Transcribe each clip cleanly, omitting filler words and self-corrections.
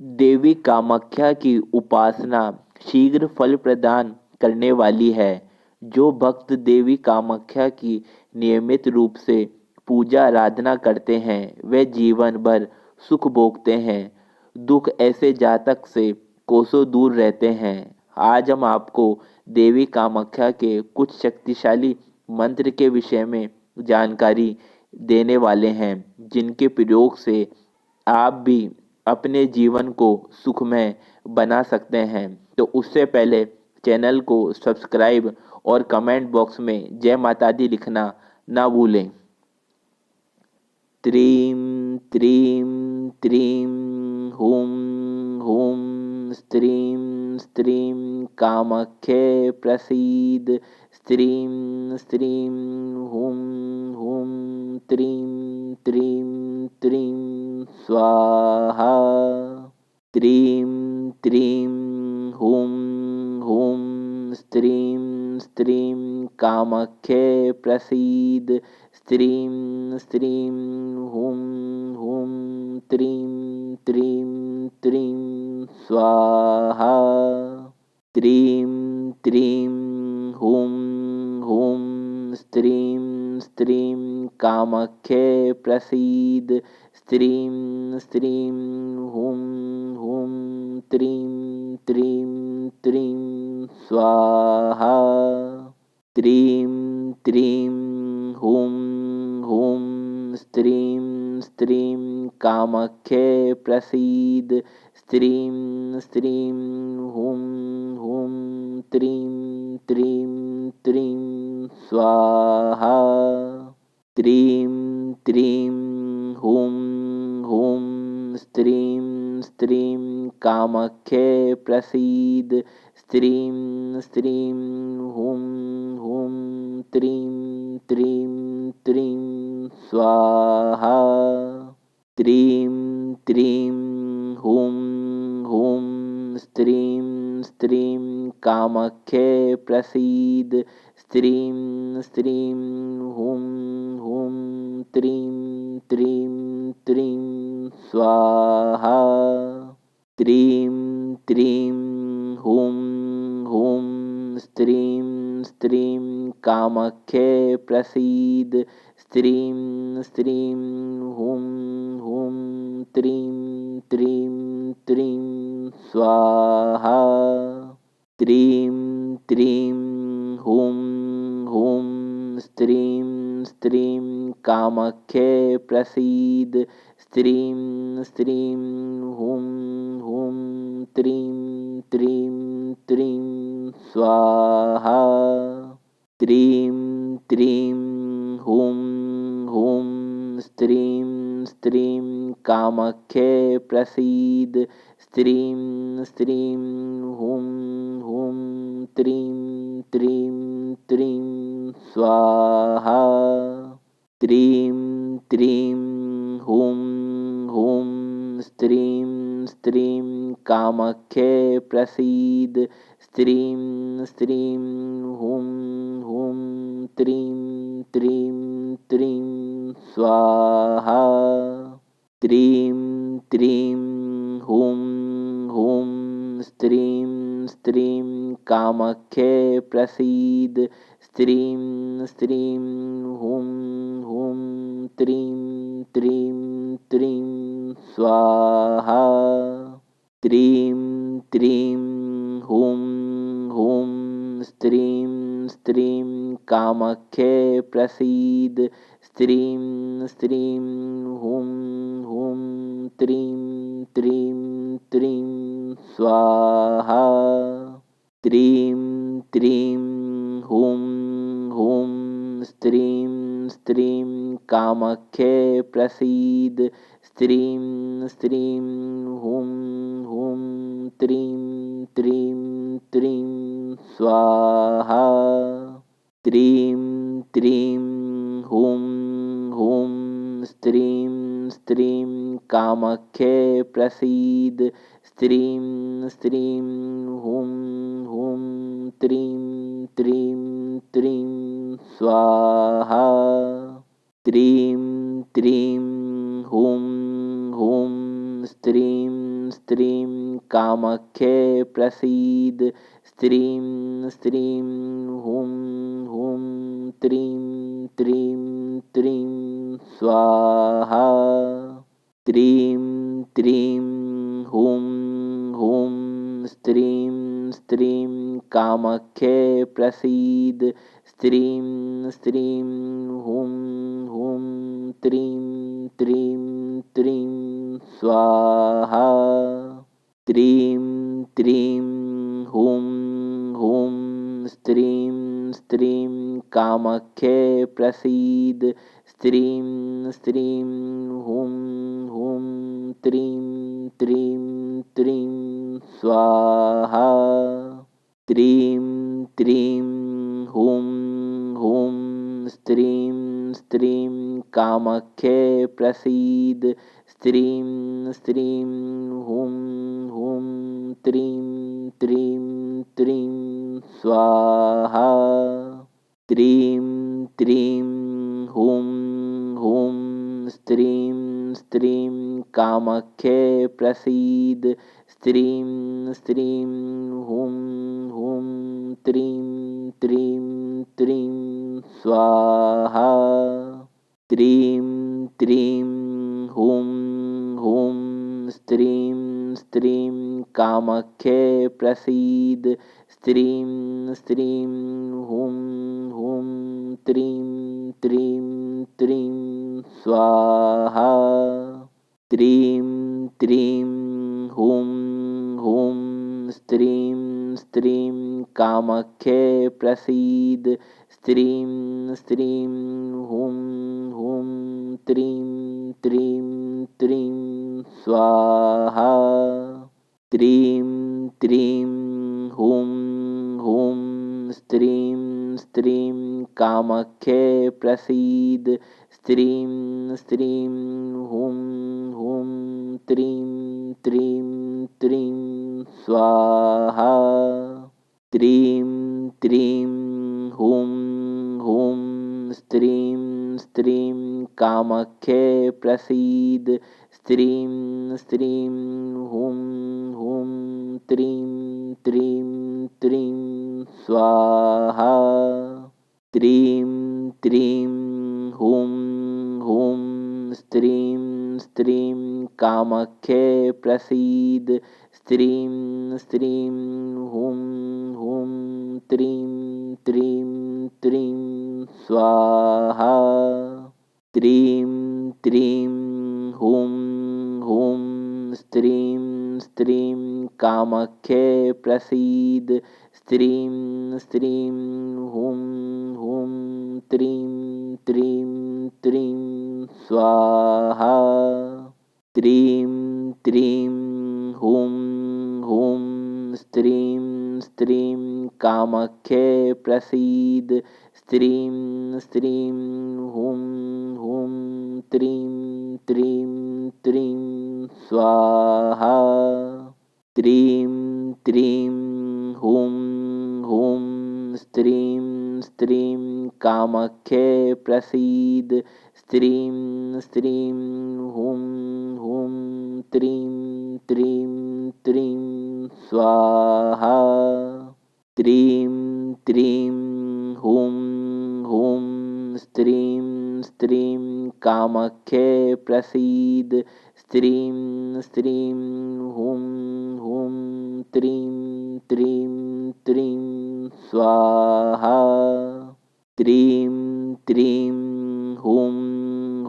देवी कामाख्या की उपासना शीघ्र फल प्रदान करने वाली है। जो भक्त देवी कामाख्या की नियमित रूप से पूजा आराधना करते हैं वे जीवन भर सुख भोगते हैं। दुख ऐसे जातक से कोसों दूर रहते हैं। आज हम आपको देवी कामाख्या के कुछ शक्तिशाली मंत्र के विषय में जानकारी देने वाले हैं, जिनके प्रयोग से आप भी अपने जीवन को सुखमय बना सकते हैं। तो उससे पहले चैनल को सब्सक्राइब और कमेंट बॉक्स में जय माता दी लिखना ना भूलें। त्रीं त्रीं त्रीं हूं हूं स्त्रीं स्त्रीं कामाख्ये प्रसीद। स्त्रीं स्त्रीं हूं हूं त्रीं त्रीं त्रीं स्वाहा। त्रीं त्रीं हूं हूं स्त्रीं स्त्रीं कामाख्ये प्रसीद। स्त्रीं स्त्रीं हूं हूं त्रीं त्रीं त्रीं स्वाहा। त्रीं त्रीं हूं हूं स्त्रीं स्त्रीं कामाख्ये प्रसीद। स्त्रीं स्त्रीं हूं हूं त्रीं त्रीं त्रीं स्वाहा। त्रीं त्रीं हूं हूं स्त्रीं स्त्रीं कामाख्ये प्रसीद। स्त्रीं स्त्रीं हूं हूं त्रीं त्रीं त्रीं स्वाहा। त्रीं त्रीं हूं हूं स्त्रीं स्त्रीं कामाख्ये प्रसीद। स्त्रीं स्त्रीं हूं हूं त्रीं त्रीं त्रीं स्वाहा। त्रीं त्रीं हूं हूं स्त्रीं स्त्रीं कामाख्ये प्रसीद। स्त्रीं स्त्रीं हूं हूं त्रीं त्रीं त्रीं स्वाहा। त्रीं त्रीं हूं हूं स्त्रीं स्त्रीं कामाख्ये प्रसीद। स्त्रीं स्त्रीं हूं हूं त्रीं त्रीं त्रीं स्वाहा। त्रीं त्रीं हूं हूं स्त्रीं स्त्रीं कामाख्ये प्रसीद। स्त्रीं स्त्रीं हूं हूं त्रीं त्रीं त्रीं स्वाहा। त्रीं त्रीं हूं हूं स्त्रीं स्त्रीं कामाख्ये प्रसीद। स्त्रीं स्त्रीं हूं हूं त्रीं त्रीं त्रीं स्वाहा। त्रीं त्रीं हूं हूं स्त्रीं स्त्रीं कामाख्ये प्रसीद। स्त्रीं स्त्रीं हूं हूं त्रीं त्रीं त्रीं स्वाहा। त्रीं त्रीं हूं हूं स्त्रीं स्त्रीं कामाख्ये प्रसीद। स्त्रीं स्त्रीं हूं हूं त्रीं त्रीं त्रीं स्वाहा। त्रीं त्रीं हूं हूं स्त्रीं स्त्रीं कामाख्ये प्रसीद। स्त्रीं स्त्रीं हूं हूं त्रीं त्रीं त्रीं स्वाहा। त्रीं त्रीं हूं हूं स्त्रीं स्त्रीं कामाख्ये प्रसीद। स्त्रीं स्त्रीं हूं हूं त्रीं त्रीं त्रीं स्वाहा। त्रीं त्रीं हूं हूं स्त्रीं स्त्रीं कामाख्ये प्रसीद। स्त्रीं स्त्रीं हूं हूं त्रीं त्रीं त्रीं स्वाहा। त्रीं त्रीं हूं हूं स्त्रीं स्त्रीं कामाख्ये प्रसीद स्त्रीं स्त्रीं हुं हुं त्रीं त्रीं त्रीं स्वाहा त्रीं त्रीं हुं हुं स्त्रीं स्त्रीं कामाख्ये प्रसीद स्त्रीं स्त्रीं हुं हुं त्रीं त्रीं त्रीं स्वाहा त्रीं त्रीं हुं हुं स्त्रीं स्त्रीं कामाख्ये प्रसीद स्त्रीं स्त्रीं हुं हुं त्रीं त्रीं त्रीं स्वाहा त्रीं त्रीं हुं हुं स्त्रीं स्त्रीं कामाख्ये प्रसीद स्त्रीं स्त्रीं हुं हुं त्रीं त्रीं त्रीं स्वाहा त्रीं त्रीं हुं हुं स्त्रीं स्त्रीं कामाख्ये प्रसीद स्त्रीं स्त्रीं हुं हुं त्रीं त्रीं त्रीं स्वाहा त्रीं त्रीं हुं हुं स्त्रीं स्त्रीं कामाख्ये प्रसीद स्त्रीं स्त्रीं हुं हुं त्रीं त्रीं त्रीं स्वाहा त्रीं त्रीं हुं हुं स्त्रीं स्त्रीं कामाख्ये प्रसीद स्त्रीं स्त्रीं हुं हुं त्रीं त्रीं त्रीं स्वाहा त्रीं त्रीं हुं हुं स्त्रीं स्त्रीं कामाख्ये प्रसीद स्त्रीं स्त्रीं हुं हुं त्रीं त्रीं त्रीं स्वाहा त्रीं त्रीं हुं हुं स्त्रीं स्त्रीं कामाख्ये प्रसीद स्त्रीं स्त्रीं हुं हुं त्रीं त्रीं त्रीं स्वाहा त्रीं त्रीं हुं हुं स्त्रीं स्त्रीं कामाख्ये प्रसीद स्त्रीं स्त्रीं हुं हुं त्रीं त्रीं त्रीं स्वाहा त्रीं त्रीं हुं हुं स्त्रीं स्त्रीं कामाख्ये प्रसीद स्त्रीं स्त्रीं हुं हुं त्रीं त्रीं त्रीं स्वाहा त्रीं त्रीं हुं हुं स्त्रीं स्त्रीं कामाख्ये प्रसीद स्त्रीं स्त्रीं हुं हुं त्रीं त्रीं त्रीं स्वाहा त्रीं त्रीं हुं हुं स्त्रीं स्त्रीं कामाख्ये प्रसीद स्त्रीं स्त्रीं हुं हुं त्रीं त्रीं त्रीं स्वाहा त्रीं त्रीं हुं हुं स्त्रीं स्त्रीं कामाख्ये प्रसीद स्त्रीं स्त्रीं हुं हुं त्रीं त्रीं त्रीं स्वाहा त्रीं त्रीं हुं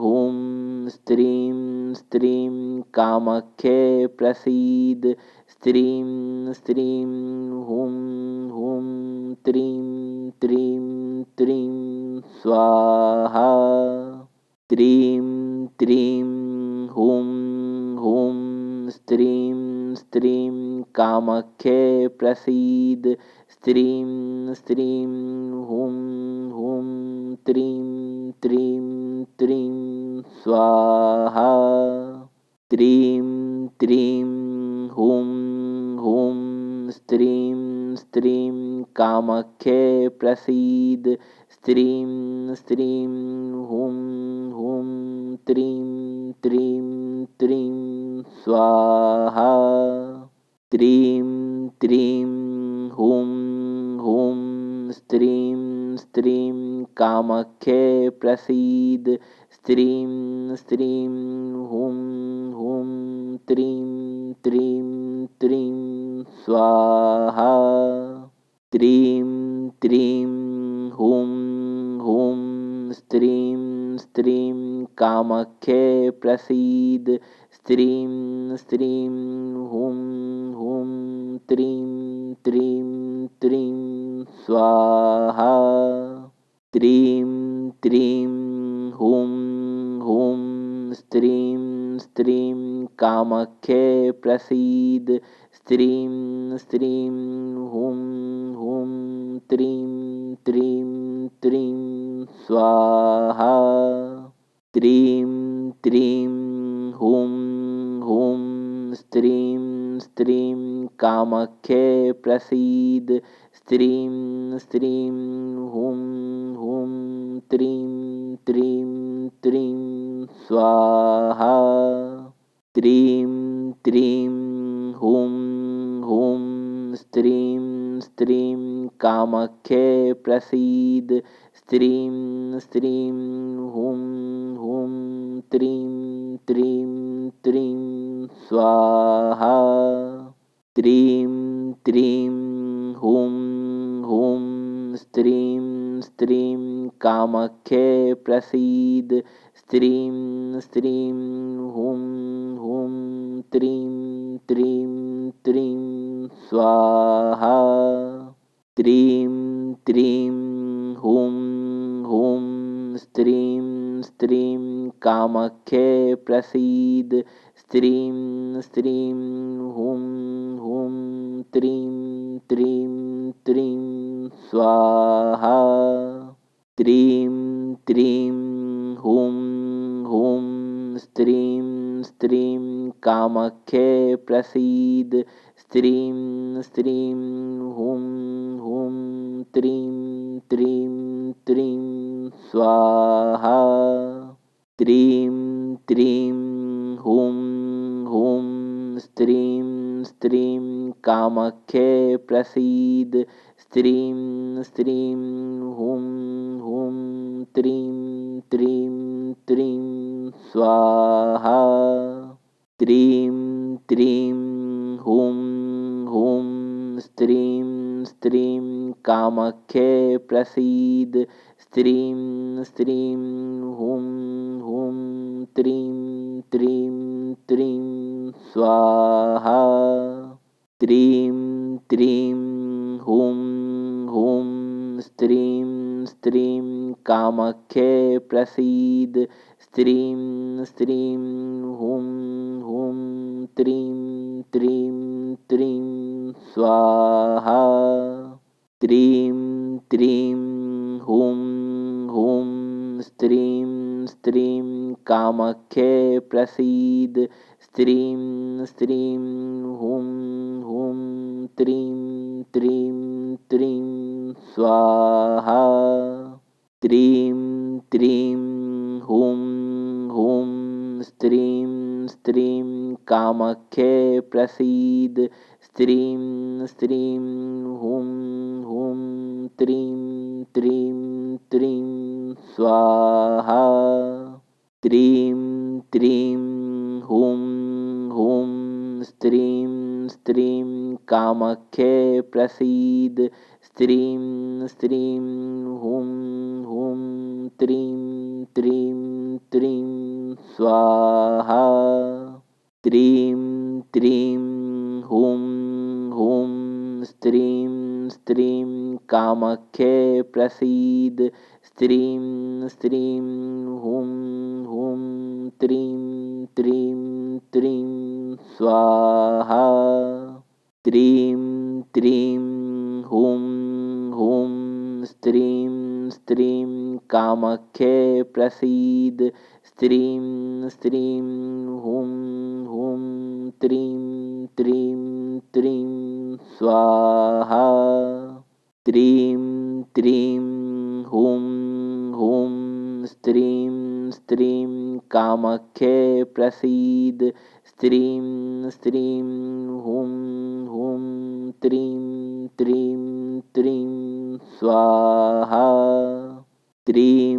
हुं स्त्रीं स्त्रीं कामाख्ये प्रसीद स्त्रीं स्त्रीं हुं हुं त्रीं त्रीं त्रीं स्वाहा त्रीं त्रीं हुं हुं स्त्रीं स्त्रीं कामाख्ये प्रसीद स्त्रीं स्त्रीं हुं हुं त्रीं त्रीं त्रीं स्वाहा त्रीं त्रीं हुं हुं स्त्रीं स्त्रीं कामाख्ये प्रसीद स्त्रीं स्त्रीं हुं हुं त्रीं त्रीं त्रीं स्वाहा त्रीं त्रीं हुं हुं स्त्रीं स्त्रीं कामाख्ये प्रसीद स्त्रीं स्त्रीं हुं हुं त्रीं त्रीं त्रीं स्वाहा त्रीं त्रीं हुं हुं स्त्रीं स्त्रीं कामाख्ये प्रसीद स्त्रीं स्त्रीं हुं हुं त्रीं त्रीं त्रीं स्वाहा त्रीं त्रीं हुं हुं स्त्रीं स्त्रीं कामाख्ये प्रसीद स्त्रीं स्त्रीं हुं हुं त्रीं त्रीं त्रीं स्वाहा त्रीं त्रीं हुं हुं स्त्रीं स्त्रीं कामाख्ये प्रसीद स्त्रीं स्त्रीं हुं हुं त्रीं त्रीं त्रीं स्वाहा त्रीं त्रीं हुं हुं स्त्रीं स्त्रीं कामाख्ये प्रसीद स्त्रीं स्त्रीं हुं हुं त्रीं त्रीं त्रीं स्वाहा त्रीं त्रीं हुं हुं स्त्रीं स्त्रीं कामाख्ये प्रसीद स्त्रीं स्त्रीं हुं हुं त्रीं त्रीं त्रीं स्वाहा त्रीं त्रीं हुं हुं स्त्रीं स्त्रीं कामाख्ये प्रसीद स्त्रीं स्त्रीं हुं हुं त्रीं त्रीं त्रीं स्वाहा त्रीं त्रीं हुं हुं स्त्रीं स्त्रीं कामाख्ये प्रसीद स्त्रीं स्त्रीं हुं हुं त्रीं त्रीं त्रीं स्वाहा त्रीं त्रीं हुं हुं स्त्रीं स्त्रीं कामाख्ये प्रसीद स्त्रीं स्त्रीं हुं हुं त्रीं त्रीं त्रीं स्वाहा त्रीं त्रीं हुं हुं स्त्रीं स्त्रीं कामाख्ये प्रसीद स्त्रीं स्त्रीं हुं हुं त्रीं त्रीं त्रीं स्वाहा त्रीं त्रीं हुं हुं स्त्रीं स्त्रीं कामाख्ये प्रसीद स्त्रीं स्त्रीं हुं हुं त्रीं त्रीं त्रीं स्वाहा त्रीं त्रीं हुं हुं स्त्रीं स्त्रीं कामाख्ये प्रसीद स्त्रीं स्त्रीं हुं हुं त्रीं त्रीं त्रीं स्वाहा त्रीं त्रीं हुं हुं स्त्रीं स्त्रीं कामाख्ये प्रसीद स्त्रीं स्त्रीं हुं हुं त्रीं त्रीं त्रीं स्वाहा त्रीं त्रीं हुं हुं स्त्रीं स्त्रीं कामाख्ये प्रसीद स्त्रीं स्त्रीं हुं हुं त्रीं त्रीं त्रीं स्वाहा त्रीं त्रीं हुं हुं स्त्रीं स्त्रीं कामाख्ये प्रसीद स्त्रीं स्त्रीं हुं हुं त्रीं त्रीं त्रीं स्वाहा त्रीं त्रीं हुं हुं स्त्रीं स्त्रीं कामाख्ये प्रसीद स्त्रीं स्त्रीं हुं हुं त्रीं त्रीं त्रीं स्वाहा त्रीं त्रीं हुं हुं स्त्रीं स्त्रीं कामाख्ये प्रसीद स्त्रीं स्त्रीं हुं हुं त्रीं त्रीं त्रीं स्वाहा। त्रीं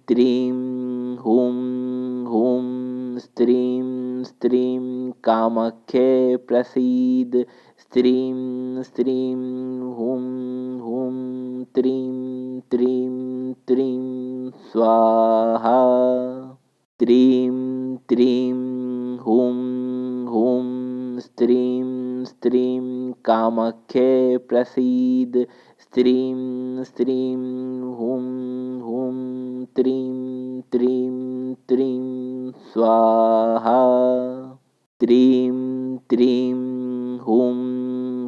त्रीं हुं हुं स्त्रीं स्त्रीं कामाख्ये प्रसीद। स्त्रीं स्त्रीं हुं हुं त्रीं त्रीं त्रीं स्वाहा। त्रीं त्रीं हुं हुं स्त्रीं स्त्रीं कामाख्ये प्रसीद। स्त्रीं स्त्रीं हुं हुं त्रीं त्रीं त्रीं स्वाहा। त्रीं त्रीं हुं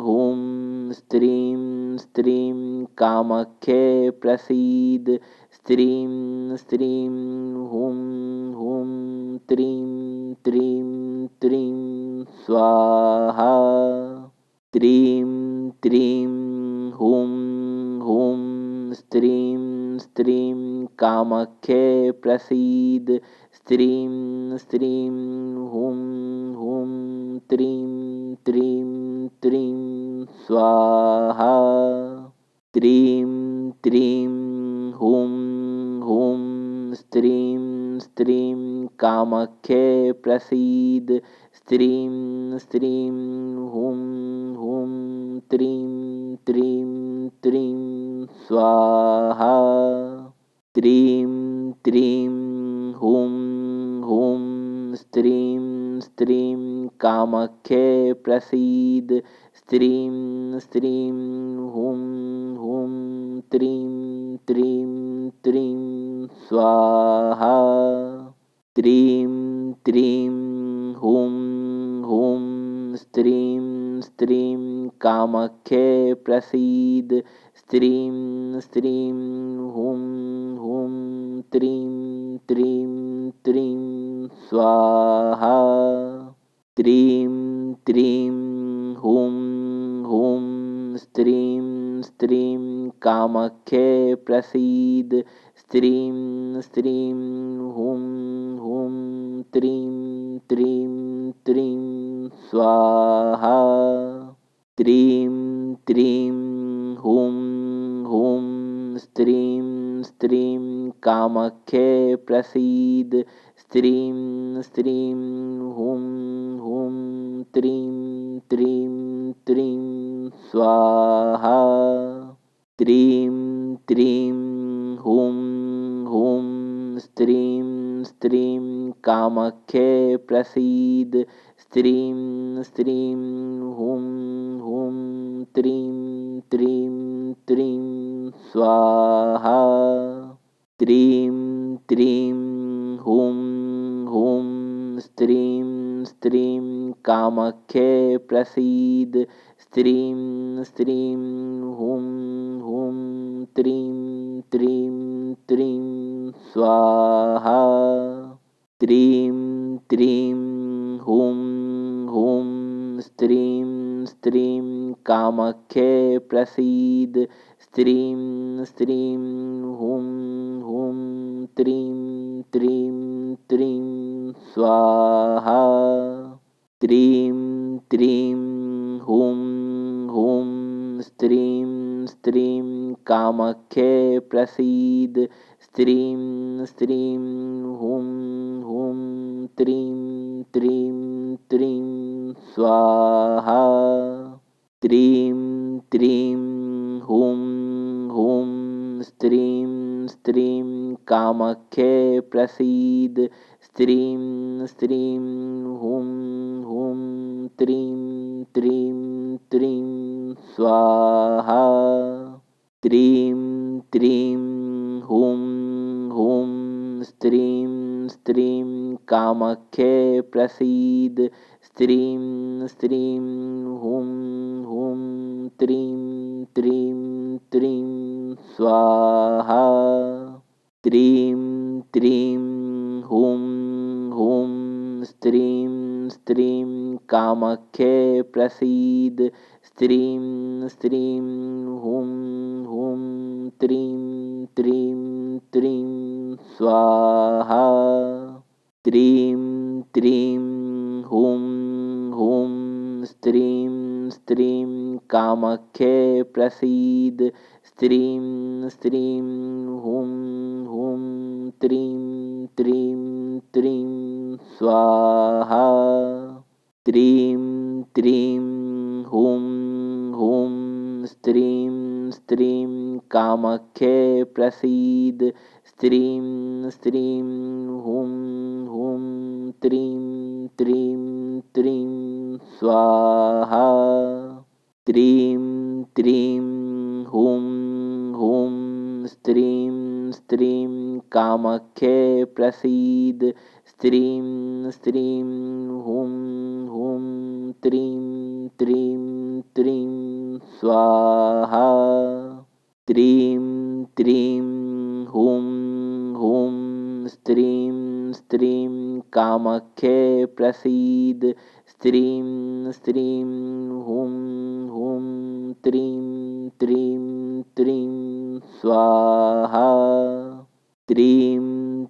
हुं स्त्रीं स्त्रीं कामाख्ये प्रसीद। स्त्रीं स्त्रीं हुं हुं त्रीं त्रीं त्रीं स्वाहा। त्रीं त्रीं हुं हुं स्त्रीं स्त्रीं कामाख्ये प्रसीद। स्त्रीं स्त्रीं हुं हुं त्रीं त्रीं त्रीं स्वाहा। त्रीं त्रीं हुं हुं स्त्रीं स्त्रीं कामाख्ये प्रसीद। स्त्रीं स्त्रीं हुं हुं त्रीं त्रीं त्रीं स्वाहा। त्रीं त्रीं हुं हुं स्त्रीं स्त्रीं कामाख्ये प्रसीद। स्त्रीं स्त्रीं हुं हुं त्रीं त्रीं त्रीं स्वाहा। त्रीं त्रीं हुं हुं स्त्रीं स्त्रीं कामाख्ये प्रसीद। स्त्रीं स्त्रीं हुं हुं त्रीं त्रीं त्रीं स्वाहा। त्रीं त्रीं हुं हुं स्त्रीं स्त्रीं कामाख्ये प्रसीद। स्त्रीं स्त्रीं हुं हुं त्रीं त्रीं त्रीं स्वाहा। त्रीं त्रीं हुं हुं स्त्रीं स्त्रीं कामाख्ये प्रसीद। स्त्रीं स्त्रीं हुं हुं त्रीं त्रीं त्रीं स्वाहा। त्रीं त्रीं हुं हुं स्त्रीं स्त्रीं कामाख्ये प्रसीद। स्त्रीं स्त्रीं हुं हुं त्रीं त्रीं त्रीं स्वाहा। त्रीं त्रीं हुं हुं स्त्रीं स्त्रीं कामाख्ये प्रसीद। स्त्रीं स्त्रीं हुं हुं त्रीं त्रीं त्रीं स्वाहा। त्रीं त्रीं हुं हुं स्त्रीं स्त्रीं कामाख्ये प्रसीद। स्त्रीं स्त्रीं हुं हुं त्रीं त्रीं त्रीं स्वाहा। त्रीं त्रीं हुं हुं स्त्रीं स्त्रीं कामाख्ये प्रसीद। स्त्रीं स्त्रीं हुं हुं त्रीं त्रीं त्रीं स्वाहा। त्रीं त्रीं हुं हुं स्त्रीं स्त्रीं कामाख्ये प्रसीद। स्त्रीं स्त्रीं हुं हुं त्रीं त्रीं त्रीं स्वाहा। त्रीं त्रीं हुं हुं स्त्रीं स्त्रीं कामाख्ये प्रसीद। स्त्रीं स्त्रीं हुं हुं त्रीं त्रीं त्रीं स्वाहा। त्रीं त्रीं हुं हुं स्त्रीं स्त्रीं कामाख्ये प्रसीद। स्त्रीं स्त्रीं हुं हुं त्रीं त्रीं त्रीं स्वाहा। त्रीं त्रीं हुं हुं स्त्रीं स्त्रीं कामाख्ये प्रसीद। स्त्रीं स्त्रीं हुं हुं त्रीं त्रीं त्रीं स्वाहा। त्रीं त्रीं हुं हुं स्त्रीं स्त्रीं कामाख्ये प्रसीद। स्त्रीं स्त्रीं हुं हुं त्रीं त्रीं त्रीं स्वाहा। त्रीं त्रीं हुं हुं स्त्रीं स्त्रीं कामाख्ये प्रसीद। स्त्रीं स्त्रीं हुं हुं त्रीं त्रीं त्रीं स्वाहा। त्रीं त्रीं हुं हुं स्त्रीं स्त्रीं कामाख्ये प्रसीद। स्त्रीं स्त्रीं हुं हुं त्रीं त्रीं त्रीं स्वाहा। त्रीं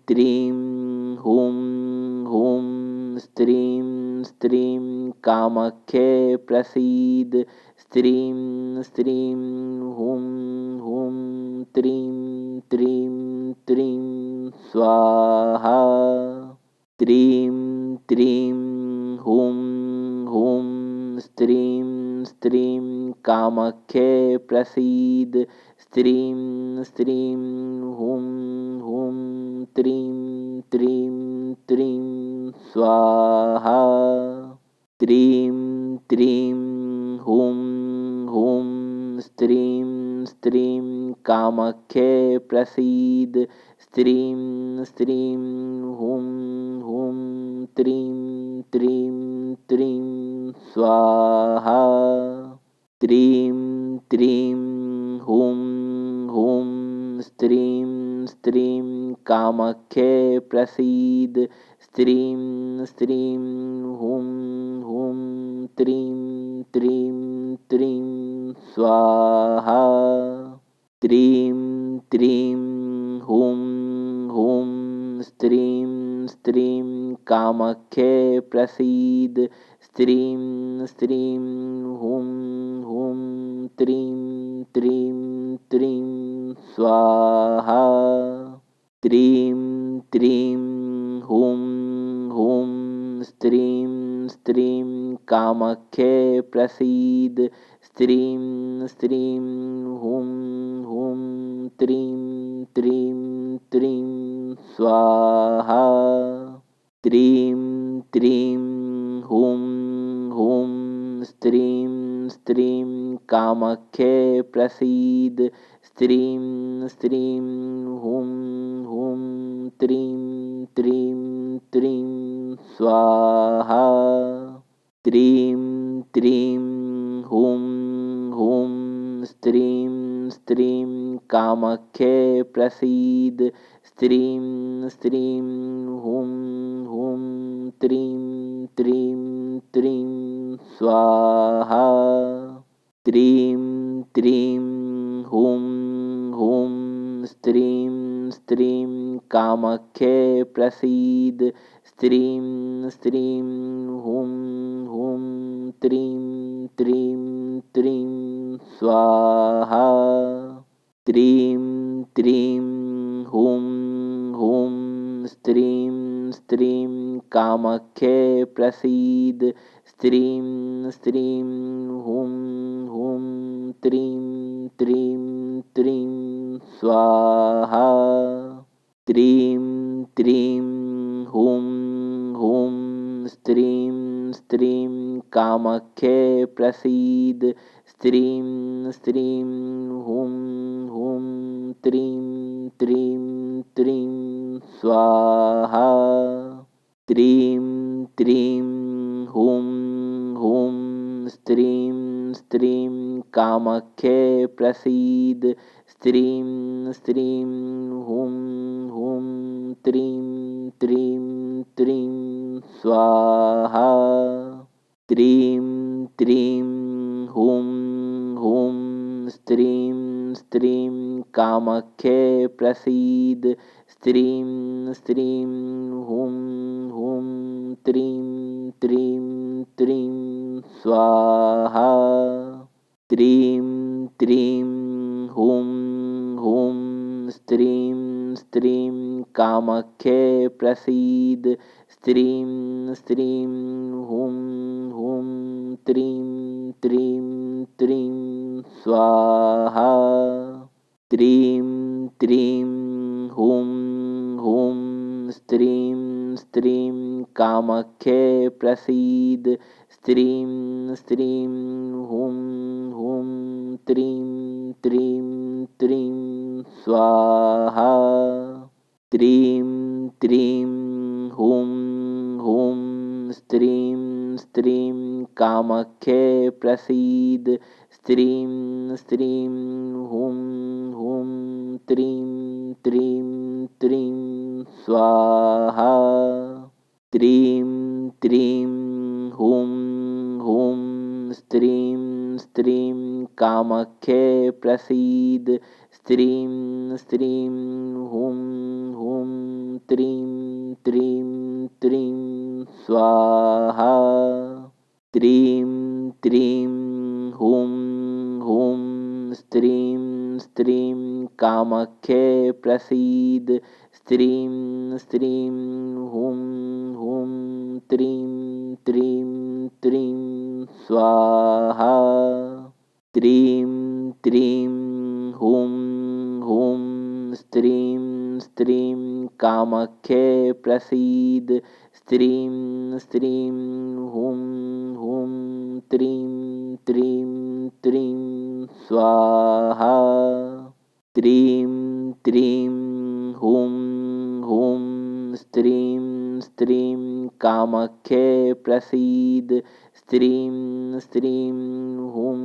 त्रीं हुं हुं स्त्रीं स्त्रीं कामाख्ये प्रसीद। स्त्रीं स्त्रीं हुं हुं त्रीं त्रीं त्रीं स्वाहा। त्रीं त्रीं हुं हुं स्त्रीं स्त्रीं कामाख्ये प्रसीद। स्त्रीं स्त्रीं हुं हुं त्रीं त्रीं त्रीं स्वाहा। त्रीं त्रीं हुं हुं स्त्रीं स्त्रीं कामाख्ये प्रसीद। स्त्रीं स्त्रीं हुं हुं त्रीं त्रीं त्रीं स्वाहा। त्रीं त्रीं हुं हुं स्त्रीं स्त्रीं कामाख्ये प्रसीद। स्त्रीं स्त्रीं हुं हुं त्रीं त्रीं त्रीं स्वाहा। त्रीं त्रीं हुं हुं स्त्रीं स्त्रीं कामाख्ये प्रसीद। स्त्रीं स्त्रीं हुं हुं त्रीं त्रीं त्रीं स्वाहा। त्रीं त्रीं हुं हुं स्त्रीं स्त्रीं कामाख्ये प्रसीद। स्त्रीं स्त्रीं हुं हुं त्रीं त्रीं त्रीं स्वाहा। त्रीं त्रीं हुं हुं स्त्रीं स्त्रीं कामाख्ये प्रसीद। स्त्रीं स्त्रीं हुं हुं त्रीं त्रीं त्रीं स्वाहा। त्रीं त्रीं हुं हुं स्त्रीं स्त्रीं कामाख्ये प्रसीद। स्त्रीं स्त्रीं हुं हुं त्रीं त्रीं त्रीं स्वाहा। त्रीं त्रीं हुं हुं स्त्रीं स्त्रीं कामाख्ये प्रसीद। स्त्रीं स्त्रीं हुं हुं त्रीं त्रीं त्रीं स्वाहा। त्रीं त्रीं हुं हुं स्त्रीं स्त्रीं कामाख्ये प्रसीद। स्त्रीं स्त्रीं हुं हुं त्रीं त्रीं त्रीं स्वाहा। त्रीं त्रीं हुं हुं स्त्रीं स्त्रीं कामाख्ये प्रसीद। स्त्रीं स्त्रीं हुं हुं त्रीं त्रीं त्रीं स्वाहा। त्रीं त्रीं हुं हुं स्त्रीं स्त्रीं कामाख्ये प्रसीद। स्त्रीं स्त्रीं हुं हुं त्रीं त्रीं त्रीं स्वाहा। त्रीं त्रीं हुं हुं स्त्रीं स्त्रीं कामाख्ये प्रसीद। स्त्रीं स्त्रीं हुं हुं त्रीं त्रीं त्रीं स्वाहा। कामाख्ये प्रसीद। स्त्रीं स्त्रीं हुं हुं त्रीं त्रीं त्रीं स्वाहा। त्रीं त्रीं हुं हुं स्त्रीं स्त्रीं कामाख्ये प्रसीद। स्त्रीं स्त्रीं हुं हुं त्रीं त्रीं त्रीं स्वाहा। त्रीं त्रीं हुं हुं स्त्रीं स्त्रीं कामाख्ये प्रसीद। स्त्रीं स्त्रीं हुं हुं त्रीं त्रीं त्रीं स्वाहा। त्रीं त्रीं हुं हुं स्त्रीं स्त्रीं कामाख्ये प्रसीद। स्त्रीं स्त्रीं हुं हुं त्रीं त्रीं त्रीं स्वाहा। त्रीं त्रीं हुं हुं स्त्रीं स्त्रीं कामाख्ये प्रसीद। स्त्रीं स्त्रीं हुं हुं त्रीं त्रीं त्रीं स्वाहा। त्रीं त्रीं हुं हुं स्त्रीं स्त्रीं कामाख्ये प्रसीद। स्त्रीं स्त्रीं हुं हुं त्रीं त्रीं त्रीं स्वाहा। त्रीं त्रीं हुं हुं स्त्रीं स्त्रीं कामाख्ये प्रसीद। स्त्रीं स्त्रीं हुं हुं त्रीं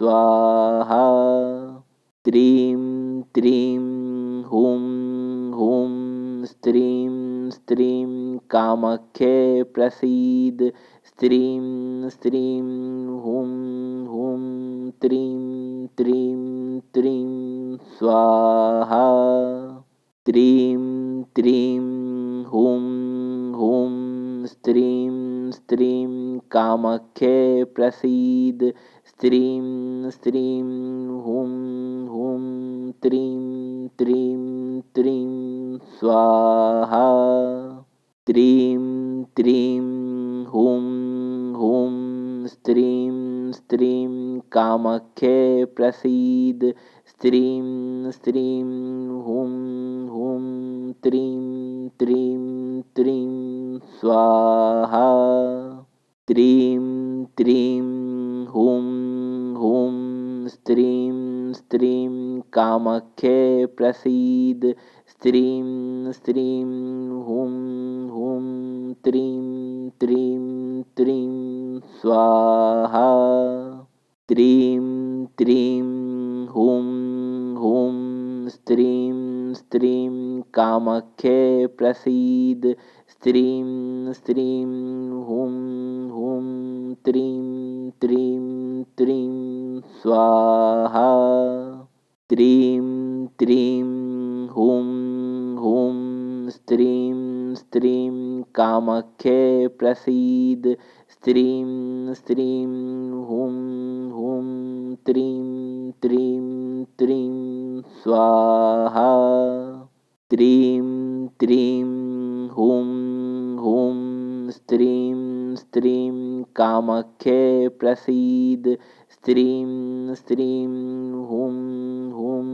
त्रीं त्रीं स्वाहा। त्रीं त्रीं हुं हुं स्त्रीं स्त्रीं कामाख्ये प्रसीद। स्त्रीं स्त्रीं हुं हुं त्रीं त्रीं त्रीं स्वाहा। त्रीं त्रीं हुं हुं स्त्रीं स्त्रीं कामाख्ये प्रसीद। स्त्रीं स्त्रीं हुं हुं त्रीं त्रीं त्रीं स्वाहा। त्रीं त्रीं हुं हुं स्त्रीं स्त्रीं कामाख्ये प्रसीद। स्त्रीं स्त्रीं हुं हुं त्रीं त्रीं त्रीं स्वाहा। त्रीं त्रीं हुं हुं स्त्रीं स्त्रीं कामाख्ये प्रसीद। स्त्रीं स्त्रीं हुं हुं त्रीं त्रीं त्रीं स्वाहा। त्रीं त्रीं हुं हुं स्त्रीं स्त्रीं कामाख्ये प्रसीद। स्त्रीं स्त्रीं हुं हुं त्रीं त्रीं त्रीं स्वाहा। त्रीं त्रीं हुं हुं स्त्रीं स्त्रीं कामाख्ये प्रसीद। स्त्रीं स्त्रीं हुं हुं त्रीं त्रीं त्रीं स्वाहा। त्रीं त्रीं हुं हुं स्त्रीं स्त्रीं कामाख्ये प्रसीद। स्त्रीं स्त्रीं हुं हुं त्रीं त्रीं त्रीं स्वाहा। त्रीं त्रीं हुं हुं स्त्रीं स्त्रीं कामाख्ये प्रसीद। स्त्रीं स्त्रीं हुं हुं त्रीं त्रीं त्रीं स्वाहा। त्रीं त्रीं हुं हुं स्त्रीं स्त्रीं कामाख्ये प्रसीद। स्त्रीं स्त्रीं हुं हुं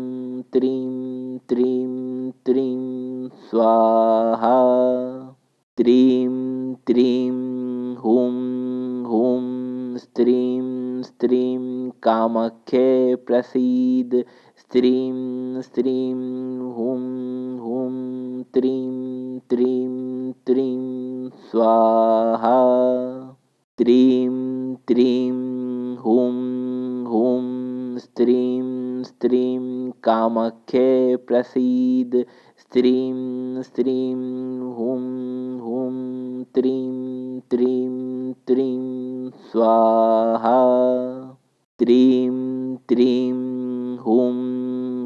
त्रीं त्रीं त्रीं स्वाहा। त्रीं त्रीं हुं हुं स्त्रीं स्त्रीं कामाख्ये प्रसीद। स्त्रीं स्त्रीं हुं हुं त्रीं त्रीं त्रीं स्वाहा। त्रीं त्रीं हुं हुं स्त्रीं स्त्रीं कामाख्ये प्रसीद। स्त्रीं स्त्रीं हुं हुं त्रीं त्रीं त्रीं स्वाहा। त्रीं त्रीं हुं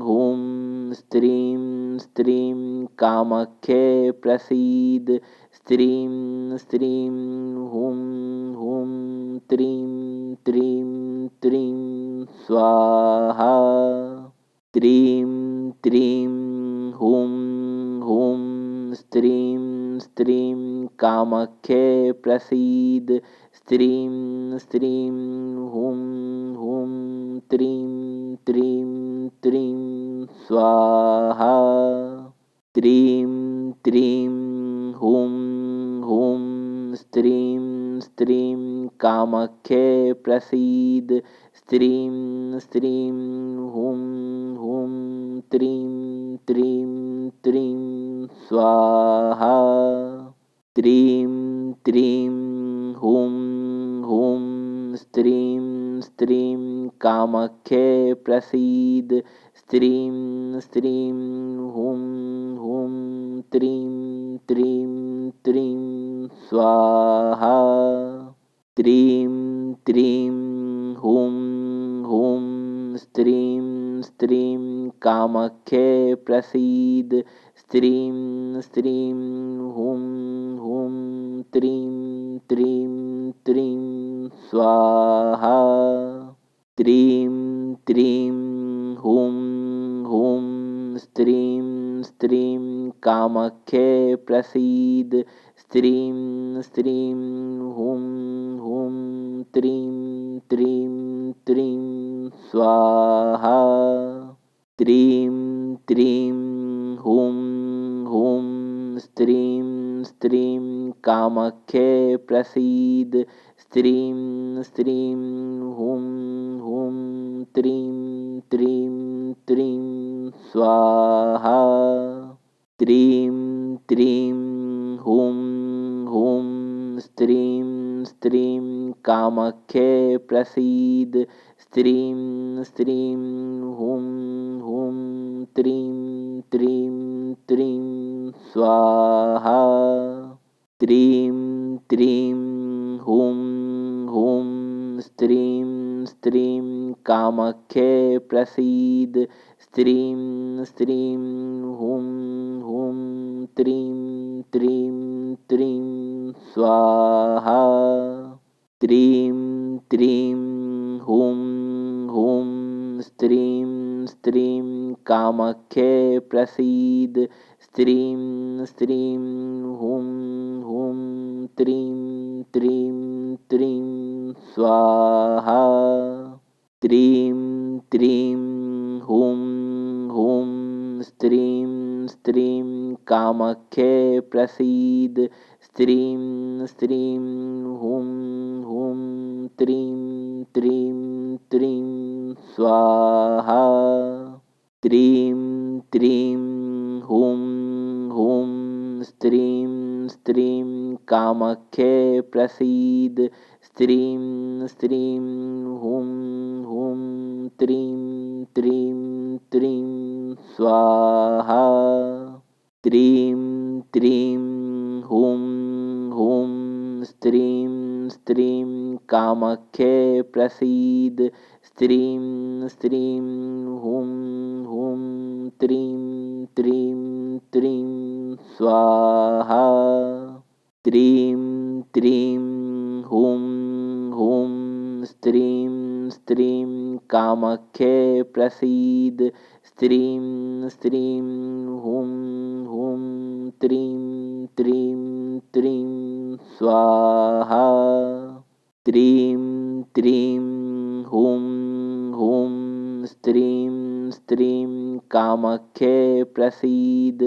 हुं स्त्रीं स्त्रीं कामाख्ये प्रसीद। स्त्रीं स्त्रीं हुं हुं त्रीं त्रीं स्त्रीं कामाख्ये प्रसीद। स्त्रीं स्त्रीं हुं हुं त्रीं त्रीं त्रीं स्वाहा। त्रीं त्रीं हुं हुं स्त्रीं स्त्रीं कामाख्ये प्रसीद स्त्रीं स्त्रीं हुं हुं त्रीं त्रीं त्रीं स्वाहा त्रीं त्रीं हुं हुं स्त्रीं स्त्रीं कामाख्ये प्रसीद स्त्रीं स्त्रीं हुं हुं त्रीं त्रीं त्रीं स्वाहा त्रीं त्रीं हुं हुं स्त्रीं स्त्रीं कामाख्ये प्रसीद स्त्रीं स्त्रीं हुं हुं त्रीं त्रीं त्रीं स्वाहा त्रीं त्रीं हुं हुं स्त्रीं स्त्रीं कामाख्ये प्रसीद स्त्रीं स्त्रीं हुं हुं त्रीं त्रीं त्रीं स्वाहा त्रीं त्रीं हुं हुं स्त्रीं स्त्रीं कामाख्ये प्रसीद स्त्रीं स्त्रीं हुं हुं त्रीं त्रीं त्रीं स्वाहा त्रीं त्रीं हुं हुं स्त्रीं स्त्रीं कामाख्ये प्रसीद स्त्रीं स्त्रीं हुं हुं त्रीं त्रीं त्रीं स्वाहा त्रीं त्रीं हुं हुं स्त्रीं स्त्रीं कामाख्ये प्रसीद स्त्रीं स्त्रीं हुं हुं त्रीं त्रीं त्रीं स्वाहा त्रीं त्रीं हुं हुं स्त्रीं स्त्रीं कामाख्ये प्रसीद स्त्रीं स्त्रीं हुं हुं त्रीं त्रीं त्रीं स्वाहा त्रीं त्रीं हुं हुं स्त्रीं स्त्रीं कामाख्ये प्रसीद स्त्रीं स्त्रीं हुं हुं त्रीं त्रीं त्रीं स्वाहा त्रीं त्रीं हुं हुं स्त्रीं स्त्रीं कामाख्ये प्रसीद स्त्रीं स्त्रीं हुं हुं त्रीं त्रीं त्रीं स्वाहा त्रीं त्रीं हुं हुं स्त्रीं स्त्रीं कामाख्ये प्रसीद स्त्रीं स्त्रीं हुं हुं त्रीं त्रीं त्रीं स्वाहा त्रीं त्रीं हुं हुं स्त्रीं स्त्रीं कामाख्ये प्रसीद स्त्रीं स्त्रीं हुं हुं त्रीं त्रीं त्रीं स्वाहा त्रीं त्रीं हुं हुं स्त्रीं स्त्रीं कामाख्ये प्रसीद स्त्रीं स्त्रीं हुं हुं त्रीं त्रीं त्रीं स्वाहा त्रीं त्रीं हुं हुं स्त्रीं स्त्रीं कामाख्ये प्रसीद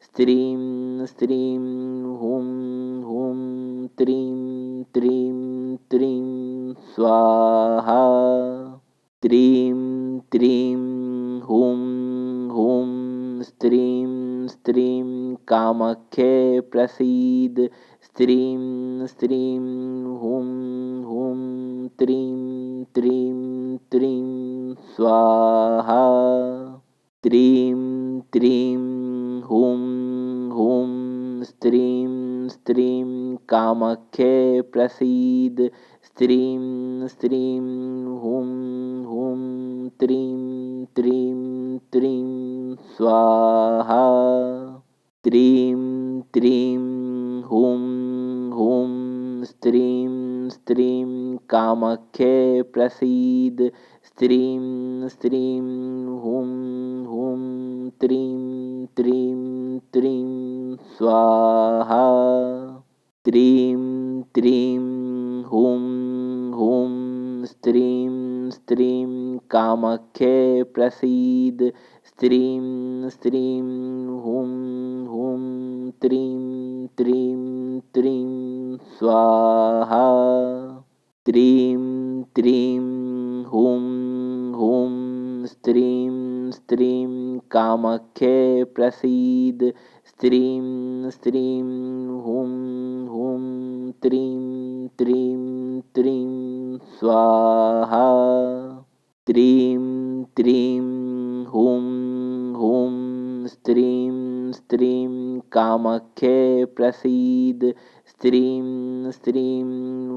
स्त्रीं स्त्रीं हुं हुं त्रीं त्रीं त्रीं स्वाहा त्रीं त्रीं हुं हुं स्त्रीं स्त्रीं कामाख्ये प्रसीद स्त्रीं स्त्रीं हुं हुं त्रीं त्रीं त्रीं स्वाहा त्रीं त्रीं हुं हुं स्त्रीं स्त्रीं कामाख्ये प्रसीद स्त्रीं स्त्रीं हुं हुं त्रीं त्रीं त्रीं स्वाहा त्रीं त्रीं हुं हुं स्त्रीं स्त्रीं कामाख्ये प्रसीद स्त्रीं स्त्रीं हुं हुं त्रीं त्रीं त्रीं स्वाहा त्रीं त्रीं हुं हुं स्त्रीं स्त्रीं कामाख्ये प्रसीद स्त्रीं स्त्रीं हुं हुं त्रीं त्रीं त्रीं स्वाहा त्रीं त्रीं हुं हुं स्त्रीं स्त्रीं कामाख्ये प्रसीद स्त्रीं स्त्रीं हुं हुं त्रीं त्रीं त्रीं स्वाहा त्रीं त्रीं हुं हुं स्त्रीं स्त्रीं कामाख्ये प्रसीद स्त्रीं स्त्रीं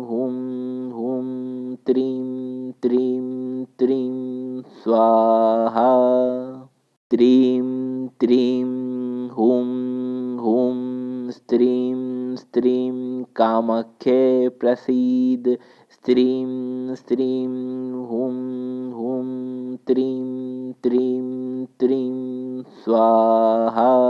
हुं हुं त्रीं त्रीं त्रीं स्वाहा त्रीं त्रीं हुं हुं स्त्रीं स्त्रीं कामाख्ये प्रसीद स्त्रीं स्त्रीं हुं हुं त्रीं त्रीं त्रीं स्वाहा।